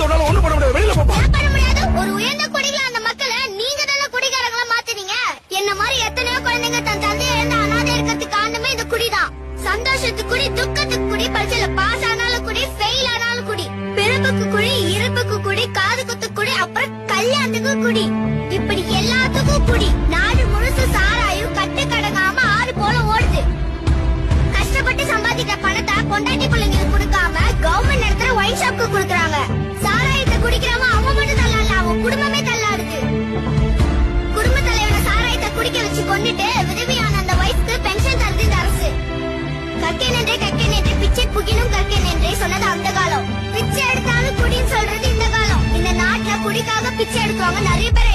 தோணாலும் ஒண்ணும் பண்ண முடியாது. வெளியில போப்பா. பண்ண முடியாது. ஒரு உயர்ந்த குடிகள அந்த மக்களை நீங்க தானே குடிகாரங்களா மாத்தினீங்க. என்ன மாதிரி எத்தனையோ குழந்தைங்க தன் தந்தையை இழந்து அனாதை இருக்கிறதுக்கு காரணமே இந்த குடிதான். சந்தோஷத்துக்கு குடி, துக்கத்துக்கு குடி, பரீட்சையில பாஸ் ஆனாலும் குடி, ஃபெயில் ஆனாலும் குடி, பிறப்புக்கு குடி, இறப்புக்கு குடி, காது குத்து குடி, அப்புறம் கல்யாணத்துக்கு குடி, இப்படி எல்லாத்துக்கும் குடி. நாடு முழுசு சாராயும் கட்டு கடங்காம ஆறு போல ஓடுது. கஷ்டப்பட்டு சம்பாதிக்கிற பணத்தை பொண்டாட்டி பிள்ளைங்களுக்கு கொடுக்காம கவர்மெண்ட் நடத்துற ஒயின் ஷாப்க்கு கொடுக்கறாங்க. சாராயத்தை குடிக்கிறவன் அவன் மட்டும் தள்ளாடல, அவன் குடும்பமே தள்ளாடுது. குடும்ப தலைவனை சாராயத்தை குடிக்க வச்சு கொண்டுட்டு விதவியான அந்த வயசுக்கு பென்ஷன் தருது இந்த அரசு. கற்கை நின்றே பிச்சை புகினும் கற்கை நின்றே சொன்னது அந்த காலம். பிச்சை எடுத்தாலும் குடின்னு சொல்றது இந்த காலம். இந்த நாட்டுல குடிக்காக பிச்சை எடுக்குவாங்க நிறைய பேர்.